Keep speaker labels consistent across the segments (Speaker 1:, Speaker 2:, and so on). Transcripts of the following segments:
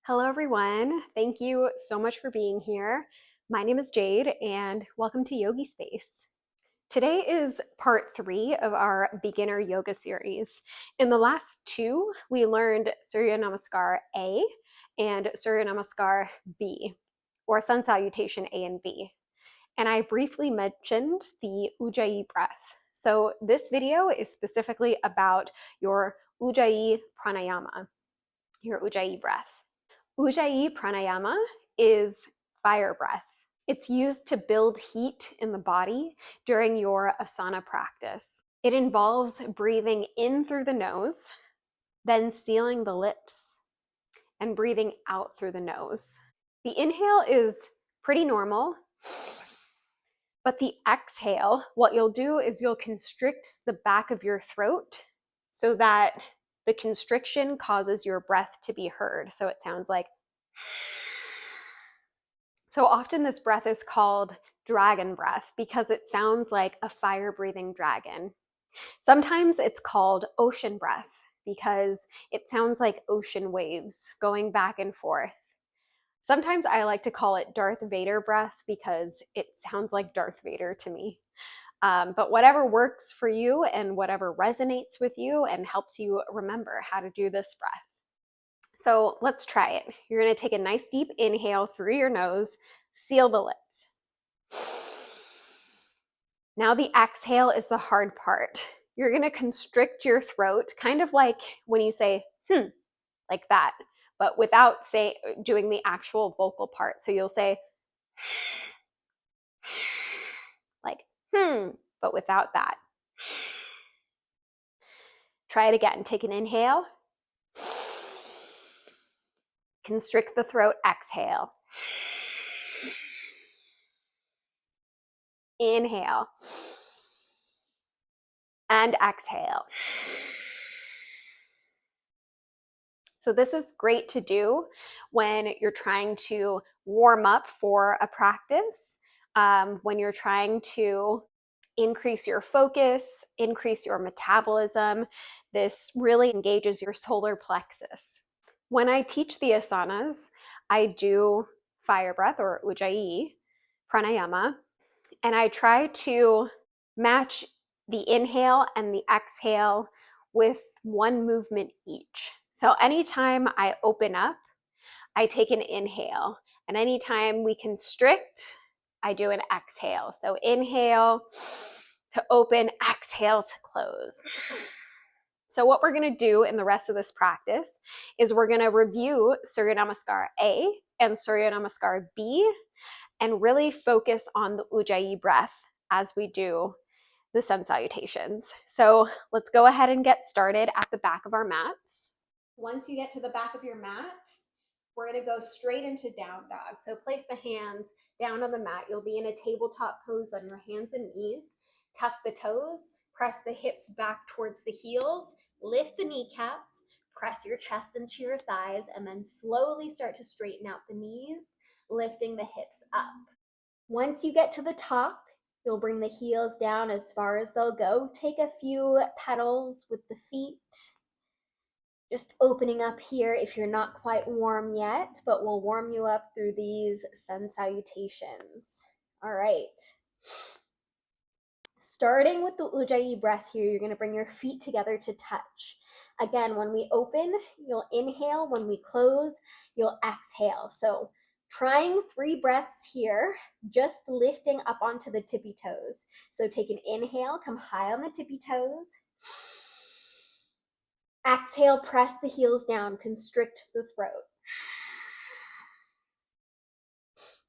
Speaker 1: Hello, everyone. Thank you so much for being here. My name is Jade, and welcome to Yogi Space. Today is part 3 of our beginner yoga series. In the last 2, we learned Surya Namaskar A and Surya Namaskar B, or Sun Salutation A and B. And I briefly mentioned the Ujjayi breath. So this video is specifically about your Ujjayi pranayama, your Ujjayi breath. Ujjayi pranayama is fire breath. It's used to build heat in the body during your asana practice. It involves breathing in through the nose, then sealing the lips, and breathing out through the nose. The inhale is pretty normal, but the exhale, what you'll do is you'll constrict the back of your throat so that the constriction causes your breath to be heard. So it sounds like. So often this breath is called dragon breath because it sounds like a fire-breathing dragon. Sometimes it's called ocean breath because it sounds like ocean waves going back and forth. Sometimes I like to call it Darth Vader breath because it sounds like Darth Vader to me. But whatever works for you and whatever resonates with you and helps you remember how to do this breath. So let's try it. You're going to take a nice deep inhale through your nose, seal the lips. Now the exhale is the hard part. You're going to constrict your throat, kind of like when you say, like that, but without doing the actual vocal part. So you'll say, like, but without that. Try it again. Take an inhale. Constrict the throat, exhale. Inhale. And exhale. So this is great to do when you're trying to warm up for a practice, when you're trying to increase your focus, increase your metabolism. This really engages your solar plexus. When I teach the asanas, I do fire breath or Ujjayi pranayama, and I try to match the inhale and the exhale with one movement each. So anytime I open up, I take an inhale. And anytime we constrict, I do an exhale. So inhale to open, exhale to close. So what we're going to do in the rest of this practice is we're going to review Surya Namaskar A and Surya Namaskar B and really focus on the Ujjayi breath as we do the sun salutations. So let's go ahead and get started at the back of our mats. Once you get to the back of your mat, we're going to go straight into down dog. So place the hands down on the mat. You'll be in a tabletop pose on your hands and knees. Tuck the toes, press the hips back towards the heels, lift the kneecaps, press your chest into your thighs, and then slowly start to straighten out the knees, lifting the hips up. Once you get to the top, you'll bring the heels down as far as they'll go. Take a few petals with the feet. Just opening up here if you're not quite warm yet, but we'll warm you up through these sun salutations. All right. Starting with the Ujjayi breath here, you're going to bring your feet together to touch. Again, when we open, you'll inhale. When we close, you'll exhale. So trying 3 breaths here, just lifting up onto the tippy toes. So take an inhale, come high on the tippy toes. Exhale, press the heels down, constrict the throat.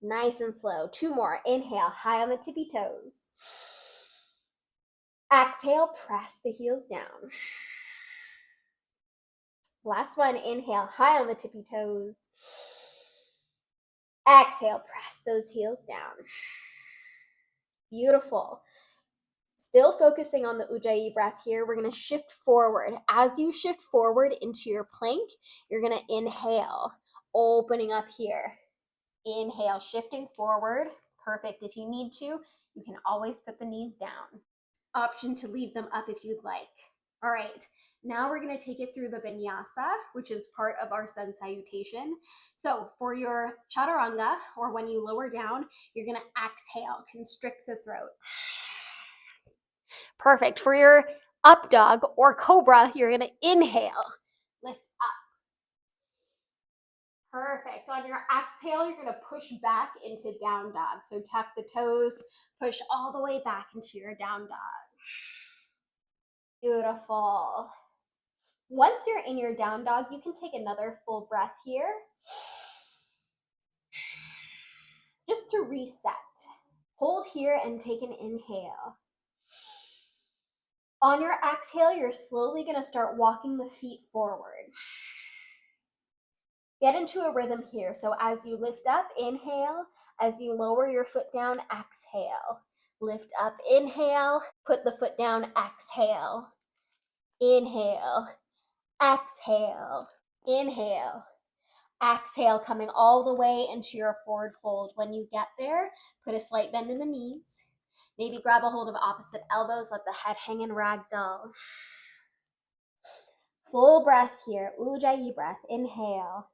Speaker 1: Nice and slow. 2 more. Inhale, high on the tippy toes. Exhale, press the heels down. Last one. Inhale, high on the tippy toes. Exhale, press those heels down. Beautiful. Still focusing on the Ujjayi breath here, we're going to shift forward. As you shift forward into your plank, you're going to inhale, opening up here. Inhale, shifting forward. Perfect. If you need to, you can always put the knees down. Option to leave them up if you'd like. All right, now we're going to take it through the vinyasa, which is part of our sun salutation. So for your chaturanga, or when you lower down, you're going to exhale, constrict the throat. Perfect. For your up dog or cobra, you're going to inhale, lift up. Perfect. On your exhale, you're going to push back into down dog. So tuck the toes, push all the way back into your down dog. Beautiful. Once you're in your down dog, you can take another full breath here. Just to reset. Hold here and take an inhale. On your exhale, you're slowly going to start walking the feet forward. Get into a rhythm here. So as you lift up, inhale. As you lower your foot down, exhale. Lift up, inhale. Put the foot down, exhale. Inhale. Exhale. Inhale. Exhale, coming all the way into your forward fold. When you get there, put a slight bend in the knees. Maybe grab a hold of opposite elbows, let the head hang in ragdoll. Full breath here, Ujjayi breath. Inhale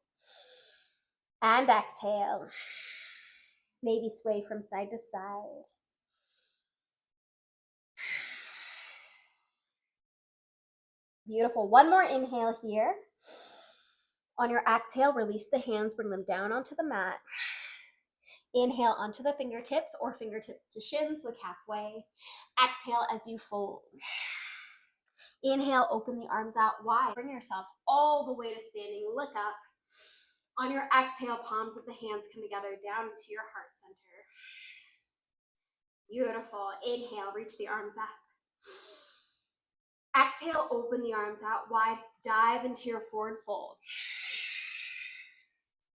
Speaker 1: and exhale. Maybe sway from side to side. Beautiful. One more inhale here. On your exhale, release the hands, bring them down onto the mat. Inhale onto the fingertips or fingertips to shins, look halfway. Exhale as you fold. Inhale, open the arms out wide. Bring yourself all the way to standing, look up. On your exhale, palms of the hands come together down into your heart center. Beautiful. Inhale, reach the arms up. Exhale, open the arms out wide, dive into your forward fold.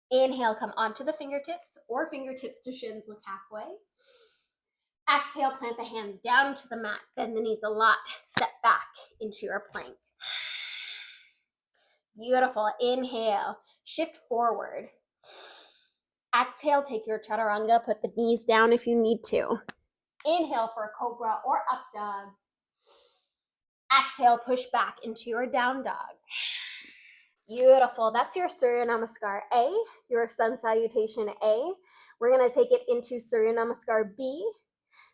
Speaker 1: Inhale, come onto the fingertips or fingertips to shins, look halfway. Exhale, plant the hands down to the mat, bend the knees a lot, step back into your plank. Beautiful. Inhale, shift forward. Exhale, take your chaturanga, put the knees down if you need to. Inhale for a cobra or up dog. Exhale, push back into your down dog. Beautiful. That's your Surya Namaskar A, your sun salutation A. We're going to take it into Surya Namaskar B,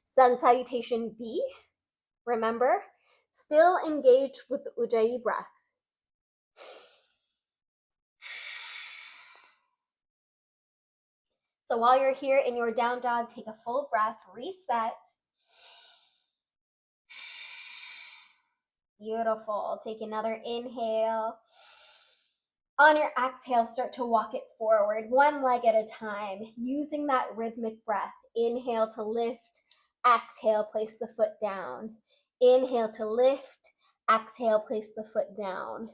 Speaker 1: sun salutation B. Remember, still engaged with the Ujjayi breath. So while you're here in your down dog, take a full breath, reset. Beautiful. Take another inhale. On your exhale, start to walk it forward, one leg at a time, using that rhythmic breath. Inhale to lift, exhale, place the foot down. Inhale to lift, exhale, place the foot down.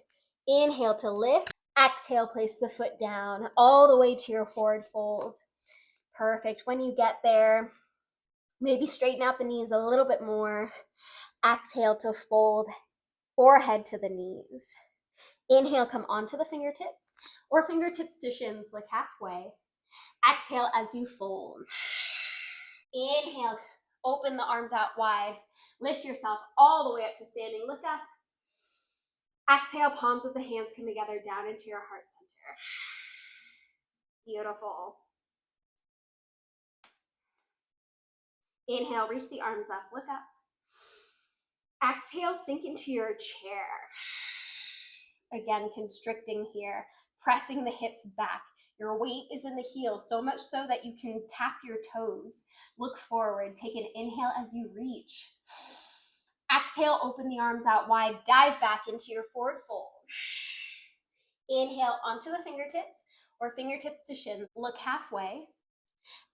Speaker 1: Inhale to lift, exhale, place the foot down, all the way to your forward fold. Perfect. When you get there, maybe straighten out the knees a little bit more. Exhale to fold, forehead to the knees. Inhale, come onto the fingertips or fingertips to shins, like halfway. Exhale as you fold. Inhale, open the arms out wide. Lift yourself all the way up to standing, look up. Exhale, palms of the hands come together down into your heart center. Beautiful. Inhale, reach the arms up, look up. Exhale, sink into your chair. Again, constricting here, pressing the hips back. Your weight is in the heels, so much so that you can tap your toes. Look forward, take an inhale as you reach. Exhale, open the arms out wide, dive back into your forward fold. Inhale onto the fingertips or fingertips to shins, look halfway.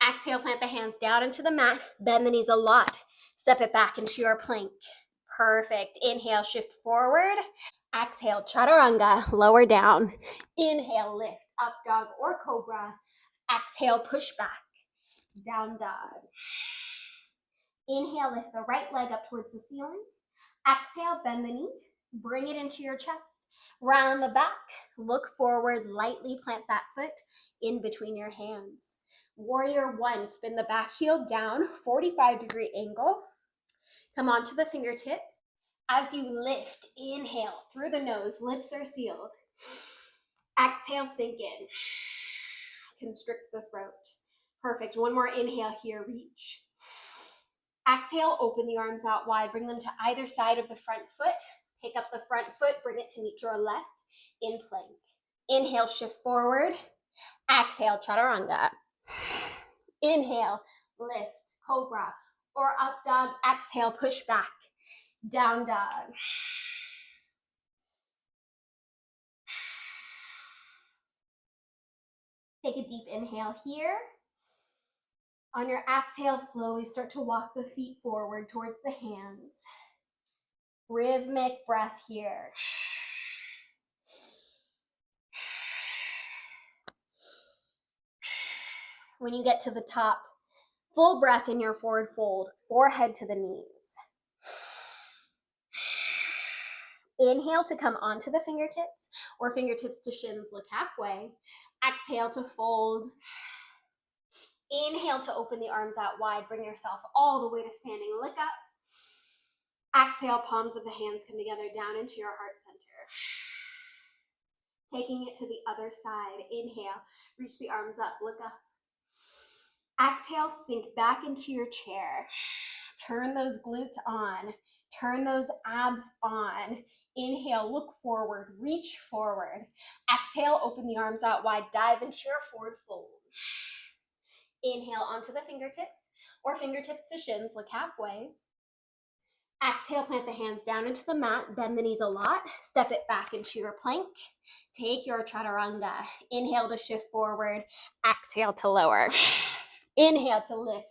Speaker 1: Exhale, plant the hands down into the mat, bend the knees a lot. Step it back into your plank. Perfect. Inhale, shift forward. Exhale, chaturanga, lower down. Inhale, lift, up dog or cobra. Exhale, push back, down dog. Inhale, lift the right leg up towards the ceiling. Exhale, bend the knee, bring it into your chest. Round the back, look forward, lightly plant that foot in between your hands. Warrior one, spin the back heel down, 45-degree angle. Come onto the fingertips. As you lift, inhale through the nose, lips are sealed. Exhale, sink in. Constrict the throat. Perfect. One more inhale here, reach. Exhale, open the arms out wide, bring them to either side of the front foot. Pick up the front foot, bring it to meet your left in plank. Inhale, shift forward. Exhale, chaturanga. Inhale, lift, cobra, or up dog. Exhale, push back, down dog. Take a deep inhale here. On your exhale, slowly start to walk the feet forward towards the hands. Rhythmic breath here. When you get to the top, full breath in your forward fold, forehead to the knees. Inhale to come onto the fingertips or fingertips to shins, look halfway. Exhale to fold. Inhale to open the arms out wide, bring yourself all the way to standing, look up. Exhale, palms of the hands come together down into your heart center. Taking it to the other side, inhale, reach the arms up, look up. Exhale, sink back into your chair. Turn those glutes on, turn those abs on. Inhale, look forward, reach forward. Exhale, open the arms out wide, dive into your forward fold. Inhale onto the fingertips or fingertips to shins, look halfway. Exhale, plant the hands down into the mat, bend the knees a lot, step it back into your plank. Take your chaturanga. Inhale to shift forward, exhale to lower. Inhale to lift,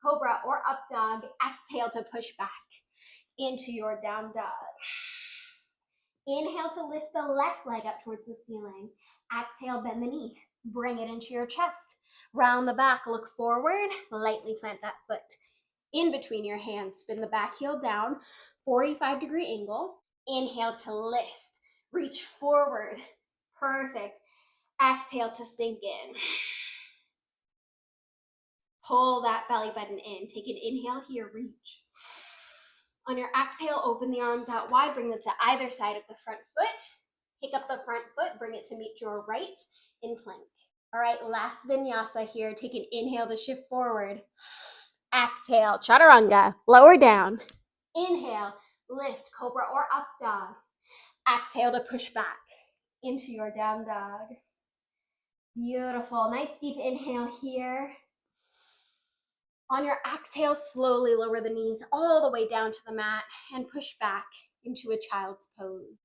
Speaker 1: cobra or up dog. Exhale to push back into your down dog. Inhale to lift the left leg up towards the ceiling. Exhale, bend the knee, bring it into your chest. Round the back, look forward, lightly plant that foot. In between your hands, spin the back heel down, 45-degree angle. Inhale to lift, reach forward. Perfect. Exhale to sink in. Pull that belly button in. Take an inhale here, reach. On your exhale, open the arms out wide, bring them to either side of the front foot. Pick up the front foot, bring it to meet your right in plank. All right, last vinyasa here. Take an inhale to shift forward. Exhale, chaturanga, lower down. Inhale, lift, cobra or up dog. Exhale to push back into your down dog. Beautiful, nice deep inhale here. On your exhale, slowly lower the knees all the way down to the mat and push back into a child's pose.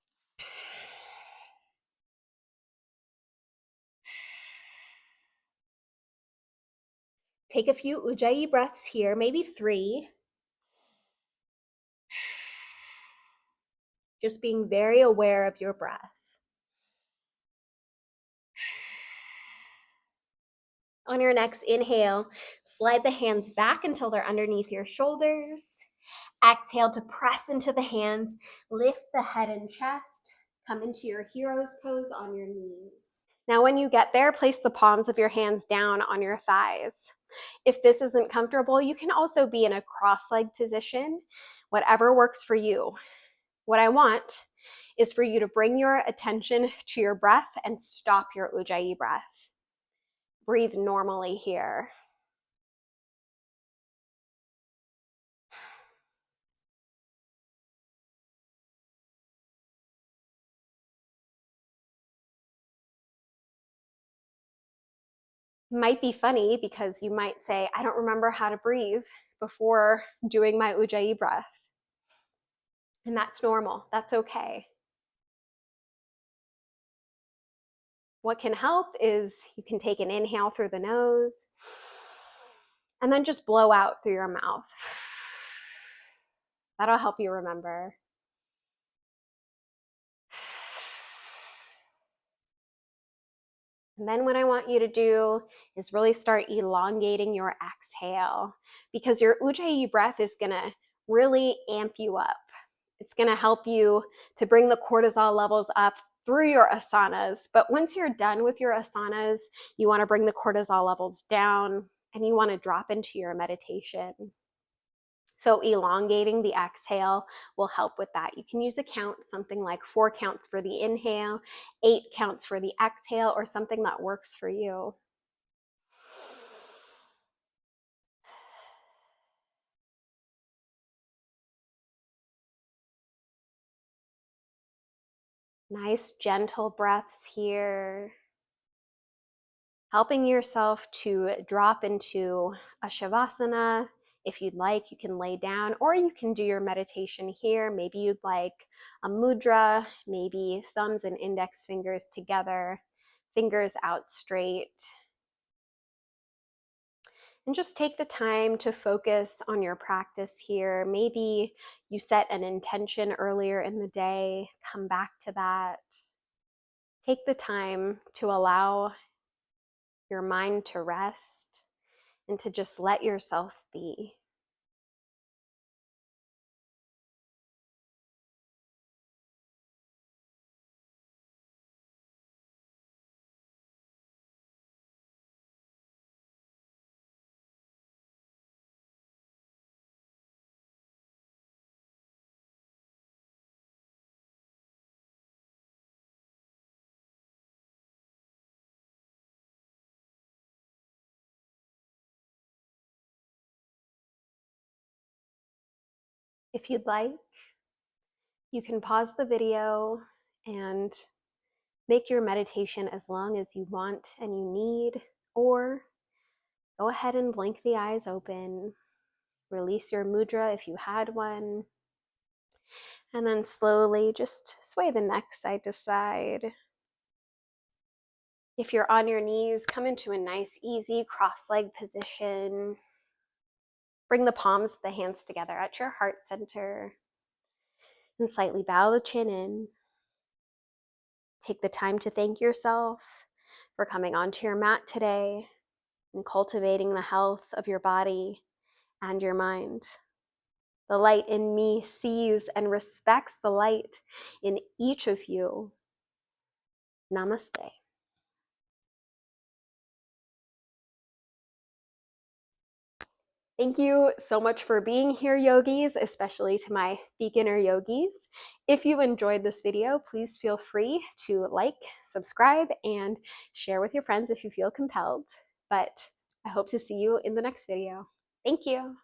Speaker 1: Take a few Ujjayi breaths here, maybe 3. Just being very aware of your breath. On your next inhale, slide the hands back until they're underneath your shoulders. Exhale to press into the hands, lift the head and chest, come into your hero's pose on your knees. Now when you get there, place the palms of your hands down on your thighs. If this isn't comfortable, you can also be in a cross-legged position, whatever works for you. What I want is for you to bring your attention to your breath and stop your Ujjayi breath. Breathe normally here. Might be funny because you might say, I don't remember how to breathe before doing my Ujjayi breath. And that's normal, that's okay. What can help is you can take an inhale through the nose and then just blow out through your mouth. That'll help you remember. And then what I want you to do is really start elongating your exhale, because your Ujjayi breath is gonna really amp you up. It's gonna help you to bring the cortisol levels up through your asanas. But once you're done with your asanas, you wanna bring the cortisol levels down and you wanna drop into your meditation. So elongating the exhale will help with that. You can use a count, something like 4 counts for the inhale, 8 counts for the exhale, or something that works for you. Nice, gentle breaths here. Helping yourself to drop into a shavasana. If you'd like, you can lay down, or you can do your meditation here. Maybe you'd like a mudra, maybe thumbs and index fingers together, fingers out straight. And just take the time to focus on your practice here. Maybe you set an intention earlier in the day, come back to that. Take the time to allow your mind to rest and to just let yourself be. If you'd like, you can pause the video and make your meditation as long as you want and you need, or go ahead and blink the eyes open, release your mudra if you had one, and then slowly just sway the neck side to side. If you're on your knees, come into a nice, easy cross-leg position. Bring the palms of the hands together at your heart center and slightly bow the chin in. Take the time to thank yourself for coming onto your mat today and cultivating the health of your body and your mind. The light in me sees and respects the light in each of you. Namaste. Thank you so much for being here, yogis, especially to my beginner yogis. If you enjoyed this video, please feel free to like, subscribe, and share with your friends if you feel compelled. But I hope to see you in the next video. Thank you.